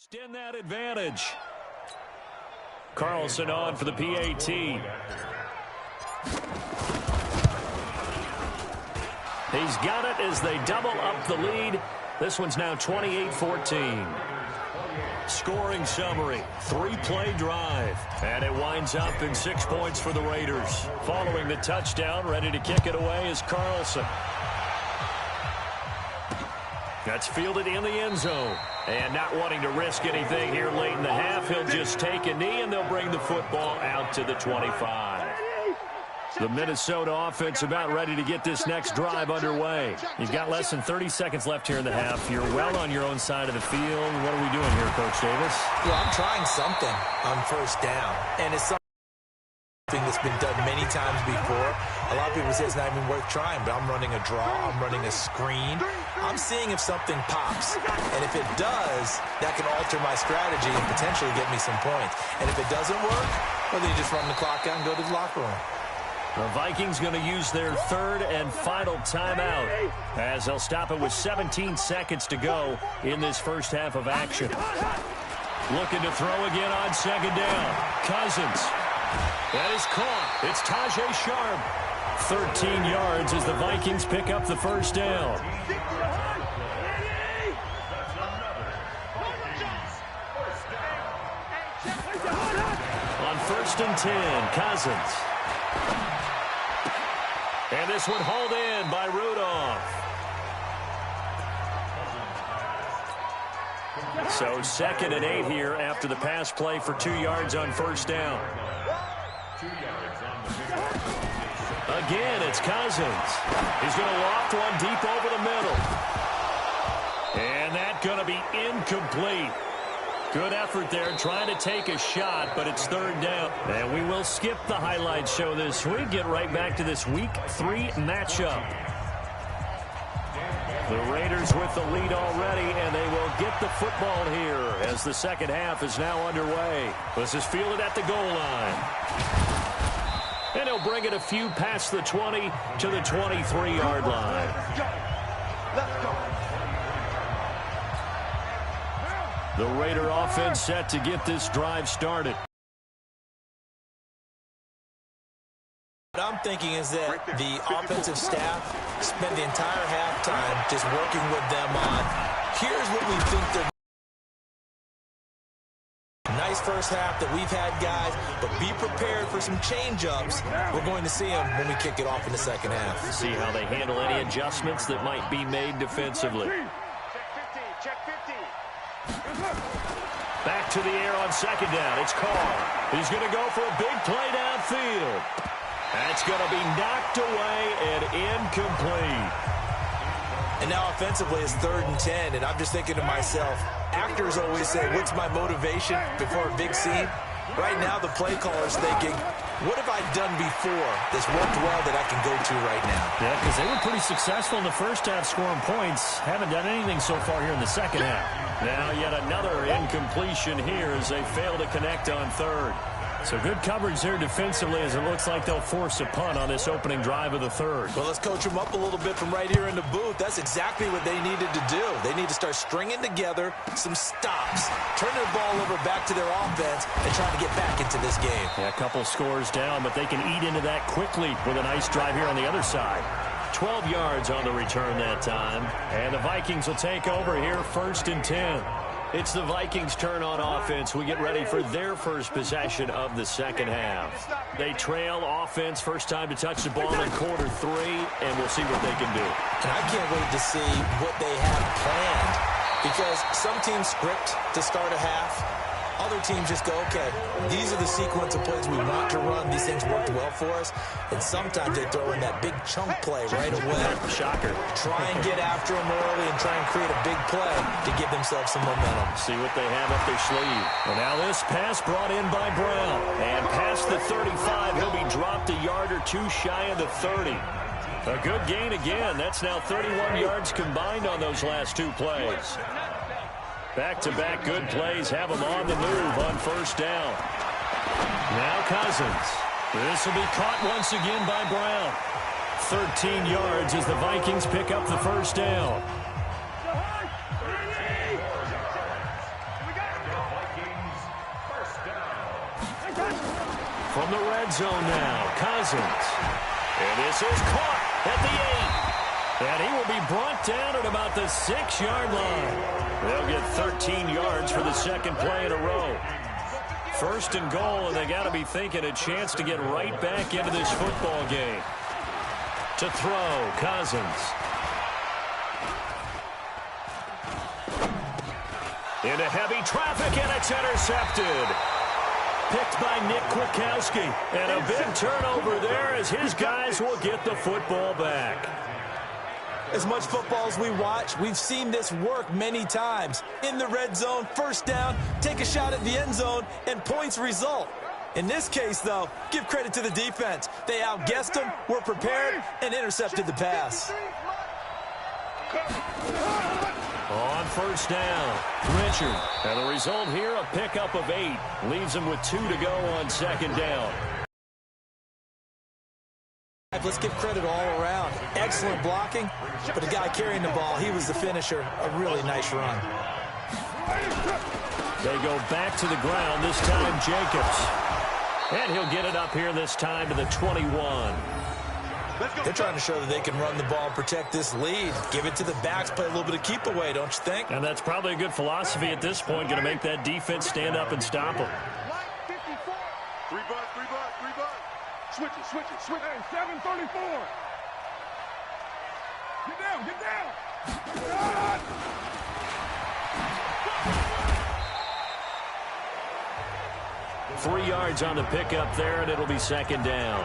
Extend that advantage. Carlson on for the PAT. He's got it as they double up the lead. This one's now 28-14. Scoring summary, 3-play drive. And it winds up in 6 points for the Raiders. Following the touchdown, ready to kick it away is Carlson. That's fielded in the end zone. And not wanting to risk anything here late in the half, he'll just take a knee and they'll bring the football out to the 25. The Minnesota offense about ready to get this next drive underway. You've got less than 30 seconds left here in the half. You're well on your own side of the field. What are we doing here, Coach Davis? Well, I'm trying something on first down. And it's something that's been done many times before. A lot of people say it's not even worth trying, but I'm running a draw. I'm running a screen. I'm seeing if something pops. And if it does, that can alter my strategy and potentially get me some points. And if it doesn't work, well, then you just run the clock out and go to the locker room. The Vikings going to use their third and final timeout as they'll stop it with 17 seconds to go in this first half of action. Looking to throw again on second down. Cousins. That is caught. It's Tajay Sharp. 13 yards as the Vikings pick up the first down. On first and 10, Cousins. And this one hauled in by Rudolph. So 2nd and 8 here after the pass play for 2 yards on first down. Again, it's Cousins. He's going to loft one deep over the middle. And that's going to be incomplete. Good effort there, trying to take a shot, but it's third down. And we will skip the highlight show this week. Get right back to this Week 3 matchup. The Raiders with the lead already, and they will get the football here as the second half is now underway. This is fielded at the goal line. And he'll bring it a few past the 20 to the 23-yard line. Let's go. The Raider offense set to get this drive started. What I'm thinking is that the offensive staff spent the entire halftime just working with them on, here's what we think they're nice first half that we've had, guys, but be prepared for some change-ups. We're going to see them when we kick it off in the second half. See how they handle any adjustments that might be made defensively. Check 50. Back to the air on second down. It's Carr. He's going to go for a big play downfield. That's going to be knocked away and incomplete. And now offensively it's 3rd and 10, and I'm just thinking to myself, actors always say, what's my motivation before a big scene? Right now the play caller's thinking, what have I done before that's worked well that I can go to right now? Yeah, because they were pretty successful in the first half scoring points. Haven't done anything so far here in the second half. Now yet another incompletion here as they fail to connect on third. So good coverage there defensively as it looks like they'll force a punt on this opening drive of the third. Well, let's coach them up a little bit from right here in the booth. That's exactly what they needed to do. They need to start stringing together some stops, turn their ball over back to their offense, and trying to get back into this game. Yeah, a couple scores down, but they can eat into that quickly with a nice drive here on the other side. 12 yards on the return that time. And the Vikings will take over here 1st and 10. It's the Vikings' turn on offense. We get ready for their first possession of the second half. They trail offense, first time to touch the ball in quarter 3, and we'll see what they can do. And I can't wait to see what they have planned, because some teams script to start a half. Other teams just go, okay, these are the sequence of plays we want to run. These things worked well for us. And sometimes they throw in that big chunk play right away. Shocker. Try and get after them early and try and create a big play to give themselves some momentum. See what they have up their sleeve. And now this pass brought in by Brown. And past the 35, he'll be dropped a yard or two shy of the 30. A good gain again. That's now 31 yards combined on those last 2 plays. Back-to-back good plays have them on the move on first down. Now Cousins. This will be caught once again by Brown. 13 yards as the Vikings pick up the first down. From the red zone now, Cousins. And this is caught at the 8. And he will be brought down at about the 6-yard line. They'll get 13 yards for the second play in a row. First and goal, and they got to be thinking a chance to get right back into this football game. To throw, Cousins. Into heavy traffic, and it's intercepted. Picked by Nick Kwiatkowski. And a big turnover there as his guys will get the football back. As much football as we watch, we've seen this work many times. In the red zone, first down, take a shot at the end zone, and points result. In this case, though, give credit to the defense. They outguessed them, were prepared, and intercepted the pass. On first down, Richard. And the result here, a pickup of 8. Leaves him with 2 to go on second down. Let's give credit all around. Excellent blocking, but the guy carrying the ball, he was the finisher. A really nice run. They go back to the ground, this time Jacobs. And he'll get it up here this time to the 21. They're trying to show that they can run the ball and protect this lead. Give it to the backs, play a little bit of keep away, don't you think? And that's probably a good philosophy at this point, going to make that defense stand up and stop them. 3 bucks. Switch it. Hey, 734. Get down. 3 yards on the pickup there, and it'll be second down.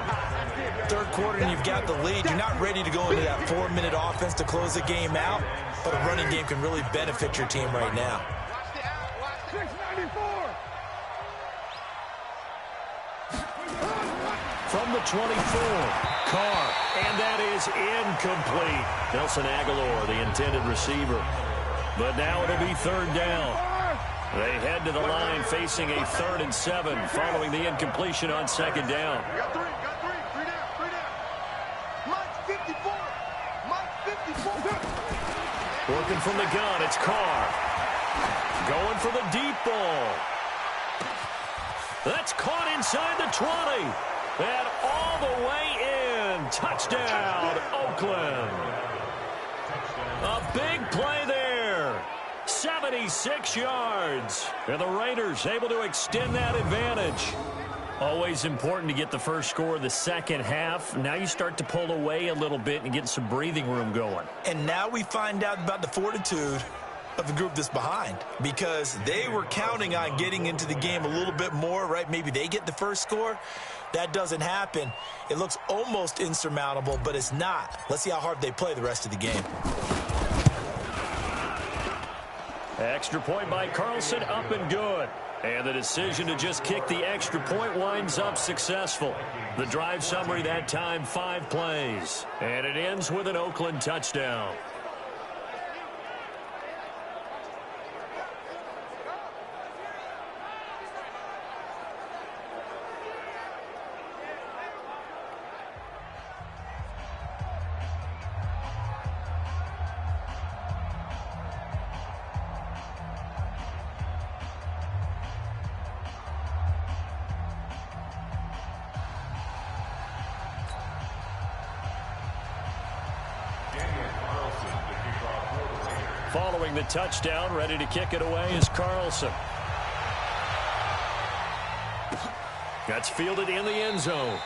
Third quarter, and you've got the lead. You're not ready to go into that 4-minute offense to close the game out, but a running game can really benefit your team right now. 694. From the 24, Carr, and that is incomplete. Nelson Aguilar, the intended receiver. But now it'll be third down. They head to the line facing a 3rd and 7 following the incompletion on second down. Got three down. Mike 54. Working from the gun, it's Carr. Going for the deep ball. That's caught inside the 20. And all the way in. Touchdown, Oakland. A big play there. 76 yards. And the Raiders able to extend that advantage. Always important to get the first score of the second half. Now you start to pull away a little bit and get some breathing room going. And now we find out about the fortitude of the group that's behind, because they were counting on getting into the game a little bit more, right? Maybe they get the first score. That doesn't happen. It looks almost insurmountable, but it's not. Let's see how hard they play the rest of the game. Extra point by Carlson, up and good. And the decision to just kick the extra point winds up successful. The drive summary that time, 5 plays. And it ends with an Oakland touchdown. Following the touchdown, ready to kick it away is Carlson. That's fielded in the end zone.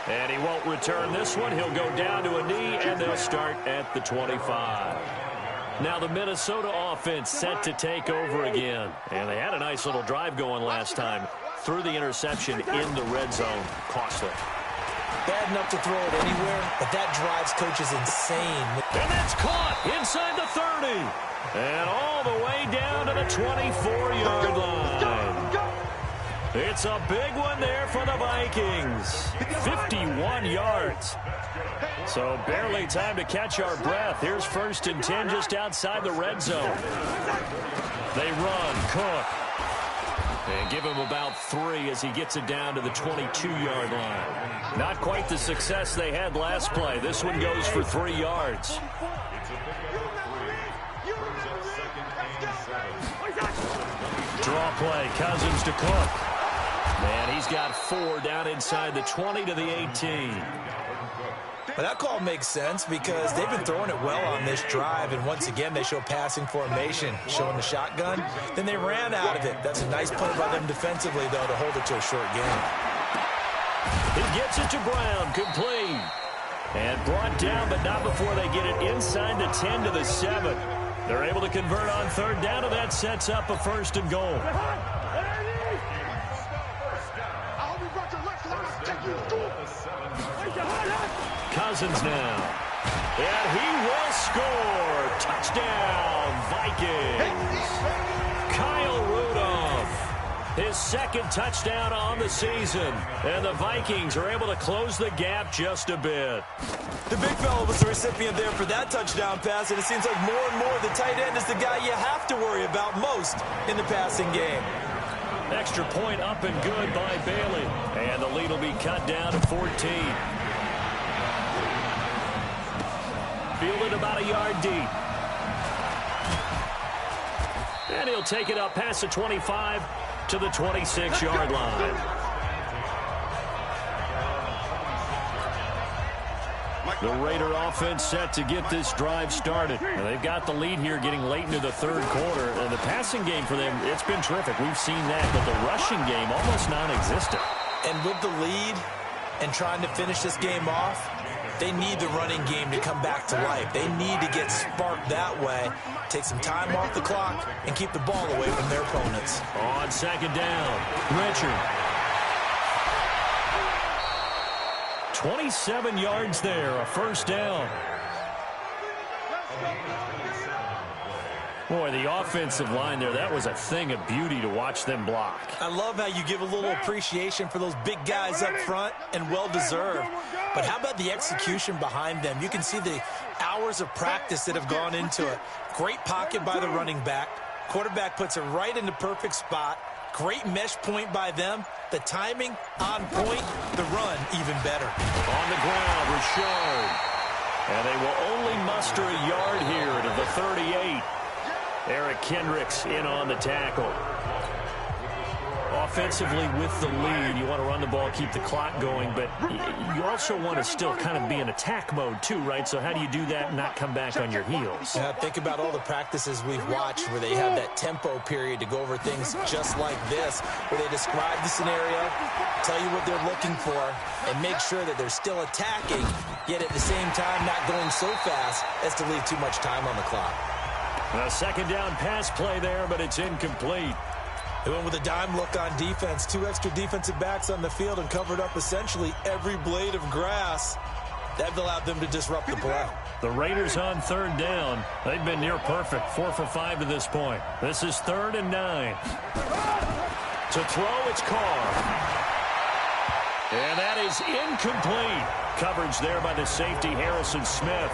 And he won't return this one. He'll go down to a knee, and they'll start at the 25. Now the Minnesota offense set to take over again. And they had a nice little drive going last time. Threw the interception in the red zone. Costly. Bad enough to throw it anywhere, but that drives coaches insane. And that's caught inside the 30. And all the way down to the 24-yard line. It's a big one there for the Vikings. 51 yards. So barely time to catch our breath. Here's 1st and 10 just outside the red zone. They run, Cook. And give him about 3 as he gets it down to the 22-yard line. Not quite the success they had last play. This one goes for 3 yards. Draw play, Cousins to Cook. And he's got 4 down inside the 20 to the 18. Well, that call makes sense because they've been throwing it well on this drive, and once again they show passing formation, showing the shotgun. Then they ran out of it. That's a nice play by them defensively, though, to hold it to a short game. He gets it to Brown, complete. And brought down, but not before they get it inside the 10 to the 7. They're able to convert on 3rd down, and that sets up a 1st and goal. Cousins now. And he will score. Touchdown, Vikings. Kyle Rudolph. His 2nd touchdown on the season. And the Vikings are able to close the gap just a bit. The big fella was the recipient there for that touchdown pass, and it seems like more and more the tight end is the guy you have to worry about most in the passing game. Extra point up and good by Bailey. And the lead will be cut down to 14. Fielded about a yard deep. And he'll take it up past the 25 to the 26-yard line. The Raider offense set to get this drive started. Now, they've got the lead here getting late into the 3rd quarter. And the passing game for them, it's been terrific. We've seen that. But the rushing game, almost non-existent. And with the lead and trying to finish this game off, they need the running game to come back to life. They need to get sparked that way, take some time off the clock, and keep the ball away from their opponents. On 2nd down, Richard. 27 yards there, a 1st down. Boy, the offensive line there, that was a thing of beauty to watch them block. I love how you give a little appreciation for those big guys up front, and well-deserved. But how about the execution behind them? You can see the hours of practice that have gone into it. Great pocket by the running back. Quarterback puts it right in the perfect spot. Great mesh point by them. The timing on point. The run even better. On the ground, Richard. And they will only muster a yard here to the 38. Eric Kendricks in on the tackle. Offensively with the lead, you want to run the ball, keep the clock going, but you also want to still kind of be in attack mode too, right? So how do you do that and not come back on your heels? Yeah, think about all the practices we've watched where they have that tempo period to go over things just like this, where they describe the scenario, tell you what they're looking for, and make sure that they're still attacking, yet at the same time not going so fast as to leave too much time on the clock. A 2nd down pass play there, but it's incomplete. They went with a dime look on defense. 2 extra defensive backs on the field and covered up essentially every blade of grass. That allowed them to disrupt the play. The Raiders on 3rd down. They've been near perfect. 4 for 5 to this point. This is 3rd and 9. To throw, it's Carr. And that is incomplete. Coverage there by the safety, Harrison Smith.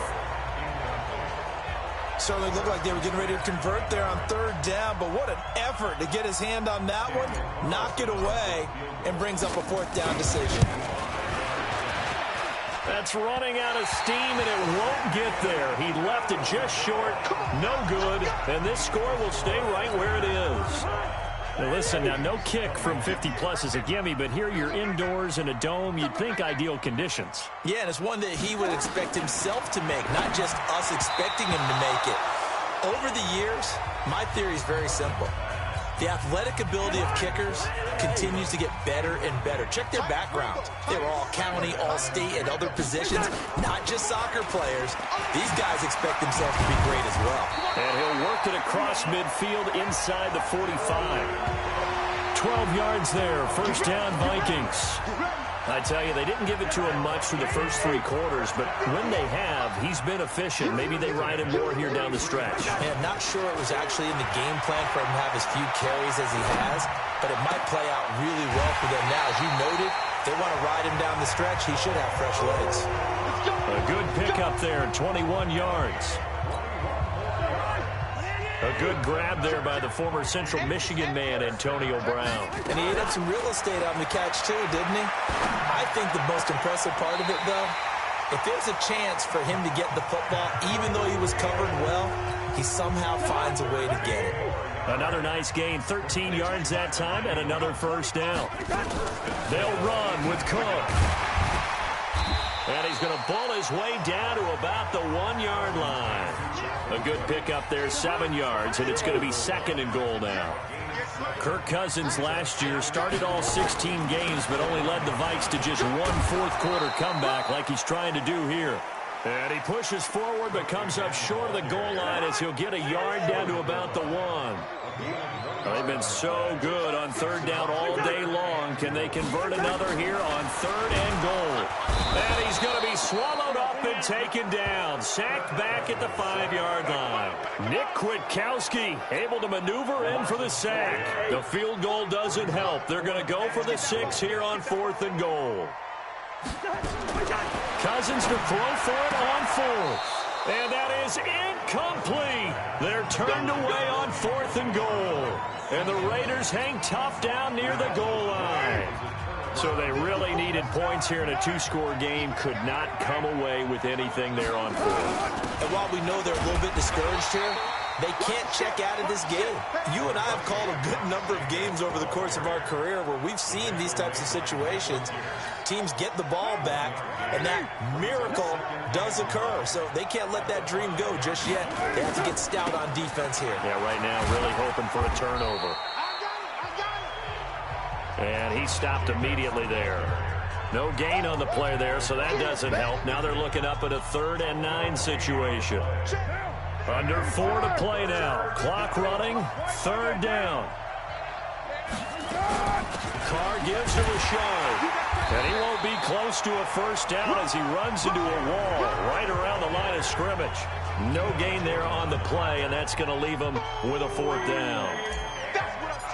Certainly looked like they were getting ready to convert there on 3rd down, but what an effort to get his hand on that one, knock it away, and brings up a 4th down decision. That's running out of steam, and it won't get there. He left it just short, no good, and this score will stay right where it is. Now listen, now no kick from 50-plus is a gimme, but here you're indoors in a dome. You'd think ideal conditions. Yeah, and it's one that he would expect himself to make, not just us expecting him to make it. Over the years, my theory is very simple. The athletic ability of kickers continues to get better and better. Check their backgrounds. They were all county, all state, and other positions, not just soccer players. These guys expect themselves to be great as well. And he'll work it across midfield inside the 45. 12 yards there, 1st down Vikings. I tell you, they didn't give it to him much through the first 3 quarters, but when they have, he's been efficient. Maybe they ride him more here down the stretch. I'm not sure it was actually in the game plan for him to have as few carries as he has, but it might play out really well for them now. As you noted, they want to ride him down the stretch. He should have fresh legs. A good pickup there, 21 yards. A good grab there by the former Central Michigan man, Antonio Brown. And he ate up some real estate on the catch, too, didn't he? I think the most impressive part of it, though, if there's a chance for him to get the football, even though he was covered well, he somehow finds a way to get it. Another nice gain, 13 yards that time, and another first down. They'll run with Cook. And he's going to bull his way down to about the 1-yard line. A good pickup there, 7 yards, and it's going to be 2nd and goal now. Kirk Cousins last year started all 16 games, but only led the Vikes to just one fourth-quarter comeback like he's trying to do here. And he pushes forward, but comes up short of the goal line as he'll get a yard down to about the 1. They've been so good on 3rd down all day long. Can they convert another here on 3rd and goal? And he's going to be swallowed up and taken down. Sacked back at the 5-yard line. Nick Kwiatkowski able to maneuver in for the sack. The field goal doesn't help. They're going to go for the 6 here on 4th and goal. Cousins to throw for it on 4th. And that is incomplete. They're turned away on 4th and goal. And the Raiders hang tough down near the goal line. So they really needed points here in a 2-score game. Could not come away with anything there on 4th. And while we know they're a little bit discouraged here, they can't check out of this game. You and I have called a good number of games over the course of our career where we've seen these types of situations. Teams get the ball back, and that miracle does occur. So they can't let that dream go just yet. They have to get stout on defense here. Yeah, right now really hoping for a turnover. And he stopped immediately there. No gain on the play there, so that doesn't help. Now they're looking up at a 3rd and 9 situation. Under 4 to play now. Clock running. 3rd down. Carr gives to Rashard. And he won't be close to a first down as he runs into a wall right around the line of scrimmage. No gain there on the play, and that's going to leave him with a 4th down.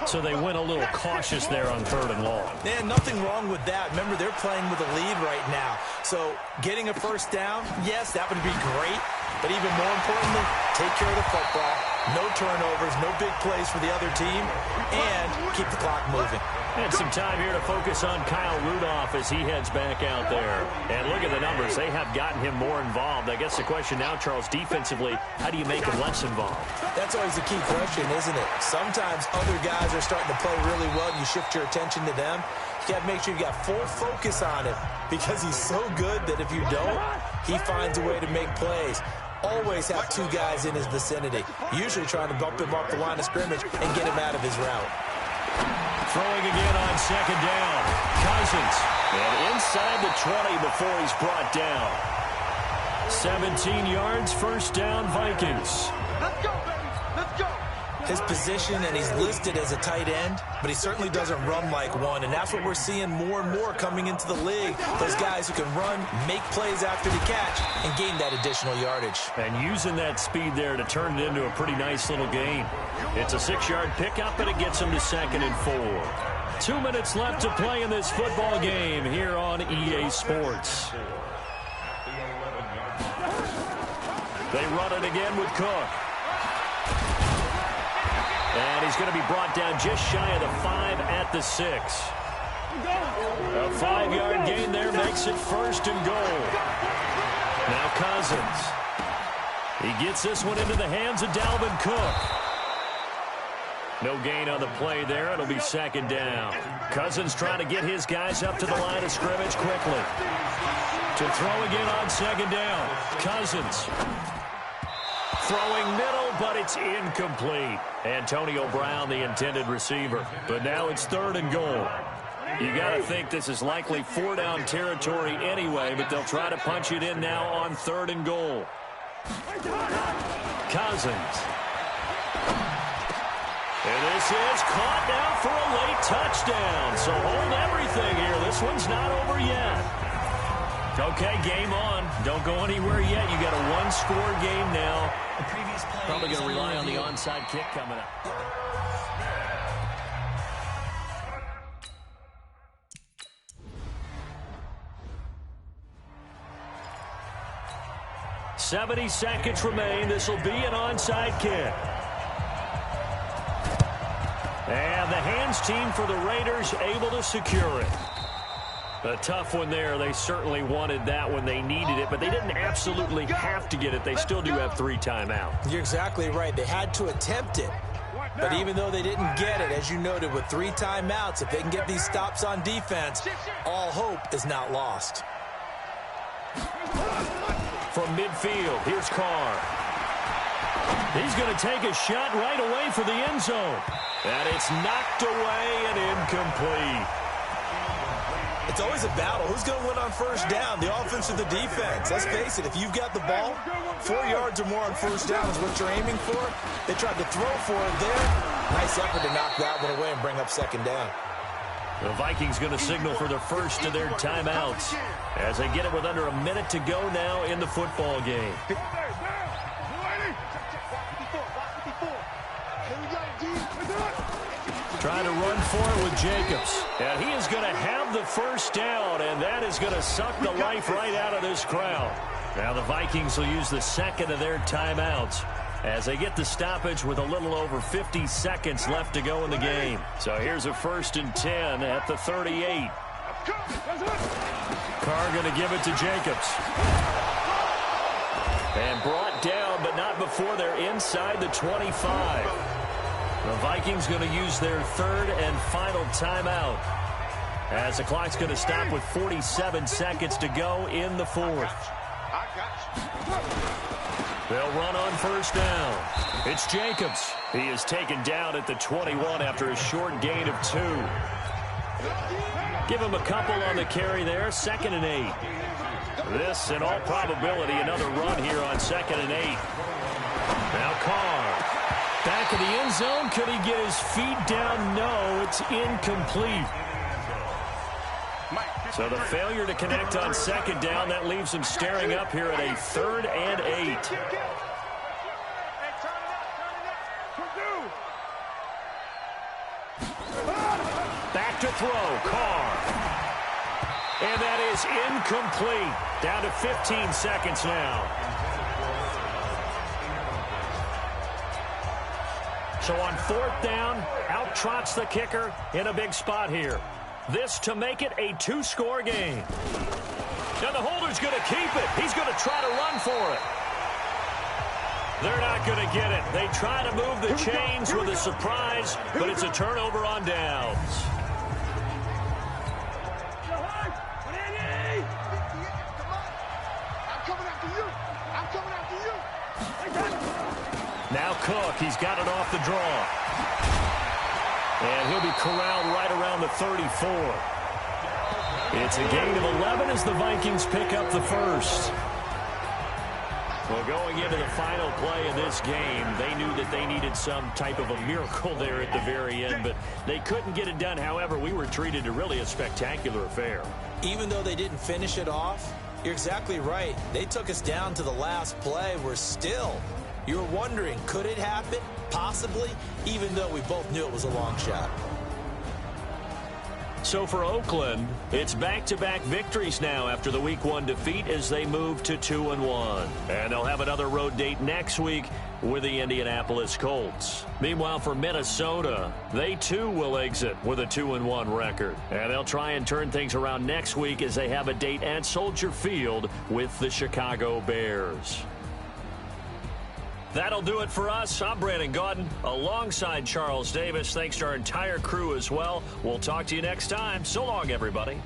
So they went a little cautious there on 3rd and long. Man, nothing wrong with that. Remember, they're playing with a lead right now. So getting a first down, yes, that would be great. But even more importantly, take care of the football. No turnovers, no big plays for the other team, and keep the clock moving. And some time here to focus on Kyle Rudolph as he heads back out there. And look at the numbers. They have gotten him more involved. I guess the question now, Charles, defensively, how do you make him less involved? That's always a key question, isn't it? Sometimes other guys are starting to play really well, and you shift your attention to them. You got to make sure you got full focus on him because he's so good that if you don't, he finds a way to make plays. Always have 2 guys in his vicinity, usually trying to bump him off the line of scrimmage and get him out of his route. Throwing again on 2nd down. Cousins. And inside the 20 before he's brought down. 17 yards, first down, Vikings. Let's go, baby. Let's go. His position, and he's listed as a tight end, but he certainly doesn't run like one, and that's what we're seeing more and more coming into the league. Those guys who can run, make plays after the catch, and gain that additional yardage. And using that speed there to turn it into a pretty nice little gain. It's a 6-yard pickup, and it gets him to 2nd and 4. 2 minutes left to play in this football game here on EA Sports. They run it again with Cook. And he's going to be brought down just shy of the 5 at the 6. A 5-yard gain there makes it 1st and goal. Now Cousins. He gets this one into the hands of Dalvin Cook. No gain on the play there. It'll be 2nd down. Cousins trying to get his guys up to the line of scrimmage quickly. To throw again on 2nd down. Cousins. Throwing middle, but it's incomplete. Antonio Brown, the intended receiver. But now it's 3rd and goal. You got to think this is likely 4-down territory anyway, but they'll try to punch it in now on 3rd and goal. Cousins. And this is caught now for a late touchdown. So hold everything here. This one's not over yet. Okay, game on. Don't go anywhere yet. You got a 1-score game now. Probably going to rely on the onside kick coming up. "70 seconds remain. This will be an onside kick. And the hands team for the Raiders able to secure it. A tough one there. They certainly wanted that when they needed it, but they didn't absolutely have to get it. They still do have 3 timeouts. You're exactly right. They had to attempt it. But even though they didn't get it, as you noted, with 3 timeouts, if they can get these stops on defense, all hope is not lost. From midfield, here's Carr. He's going to take a shot right away for the end zone. And it's knocked away and incomplete. It's always a battle. Who's going to win on first down, the offense or the defense? Let's face it, if you've got the ball, 4 yards or more on first down is what you're aiming for. They tried to throw for it there. Nice effort to knock that one away and bring up second down. The Vikings going to signal for the first of their timeouts as they get it with under a minute to go now in the football game. Trying to run for it with Jacobs. And he is going to have the first down, and that is going to suck the life right out of this crowd. Now the Vikings will use the second of their timeouts as they get the stoppage with a little over 50 seconds left to go in the game. So here's a 1st and 10 at the 38. Carr going to give it to Jacobs. And brought down, but not before they're inside the 25. The Vikings going to use their 3rd and final timeout as the clock's going to stop with 47 seconds to go in the 4th. They'll run on first down. It's Jacobs. He is taken down at the 21 after a short gain of 2. Give him a couple on the carry there. 2nd and 8. This, in all probability, another run here on 2nd and 8. Now Carr. Back of the end zone. Could he get his feet down? No, it's incomplete. So the failure to connect on 2nd down, that leaves him staring up here at a 3rd and 8. Back to throw, Carr. And that is incomplete. Down to 15 seconds now. So on 4th down, out trots the kicker in a big spot here. This to make it a 2-score game. Now the holder's going to keep it. He's going to try to run for it. They're not going to get it. They try to move the chains with a surprise, but it's a turnover on downs. Now Cook, he's got it off the draw. And he'll be corralled right around the 34. It's a gain of 11 as the Vikings pick up the first. Well, going into the final play of this game, they knew that they needed some type of a miracle there at the very end, but they couldn't get it done. However, we were treated to really a spectacular affair. Even though they didn't finish it off, you're exactly right. They took us down to the last play. We're still... You're wondering, could it happen? Possibly, even though we both knew it was a long shot. So for Oakland, it's back-to-back victories now after the Week 1 defeat as they move to 2-1. And they'll have another road date next week with the Indianapolis Colts. Meanwhile, for Minnesota, they too will exit with a 2-1 record. And they'll try and turn things around next week as they have a date at Soldier Field with the Chicago Bears. That'll do it for us. I'm Brandon Gaudin alongside Charles Davis. Thanks to our entire crew as well. We'll talk to you next time. So long, everybody.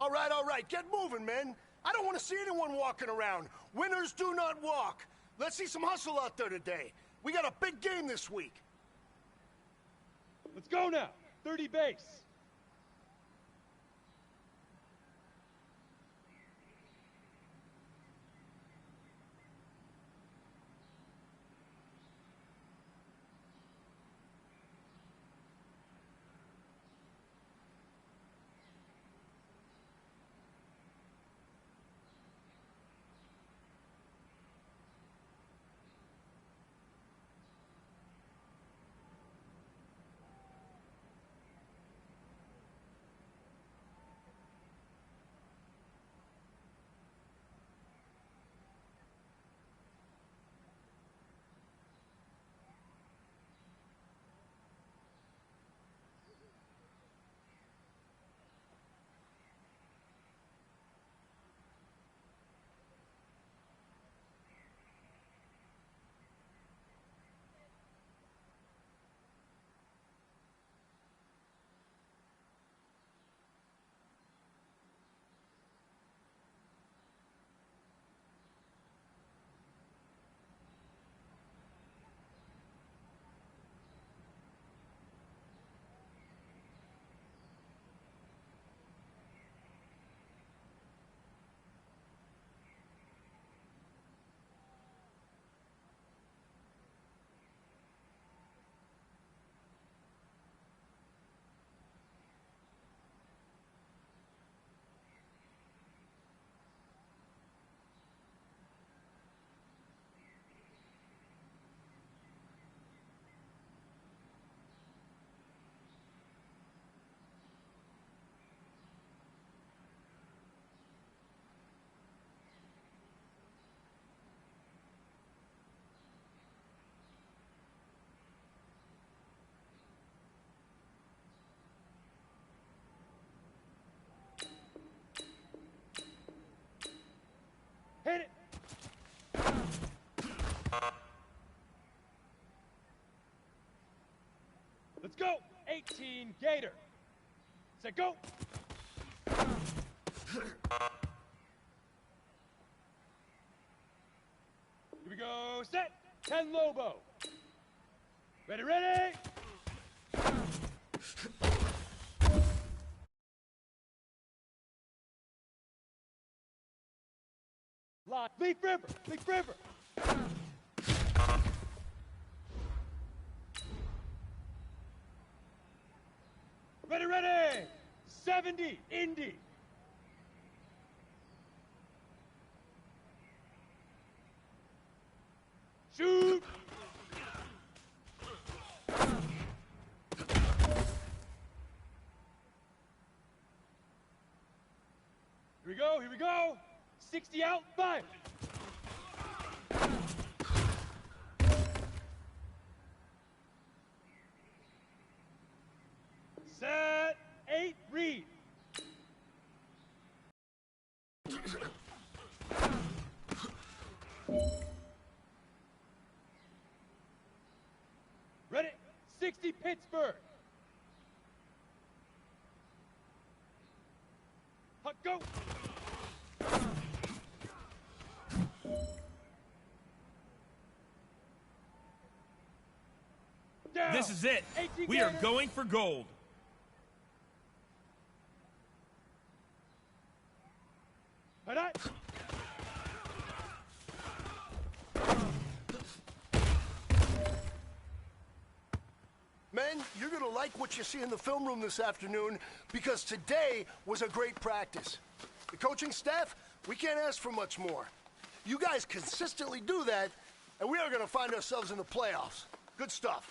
All right. Get moving, men. I don't want to see anyone walking around. Winners do not walk. Let's see some hustle out there today. We got a big game this week. Let's go now. 30 base. Hit it! Let's go! 18, Gator. Set, go! Here we go, set! 10, Lobo. Ready, ready! Line, Leaf River, Leaf River! Ready, ready! 70, Indy. Shoot! Here we go! 60 out, 5! Set, 8, read! Ready, 60, Pittsburgh! Hut, go! Down. This is it. We are going for gold. Men, you're gonna like what you see in the film room this afternoon because today was a great practice. The coaching staff, we can't ask for much more. You guys consistently do that, and we are gonna find ourselves in the playoffs. Good stuff.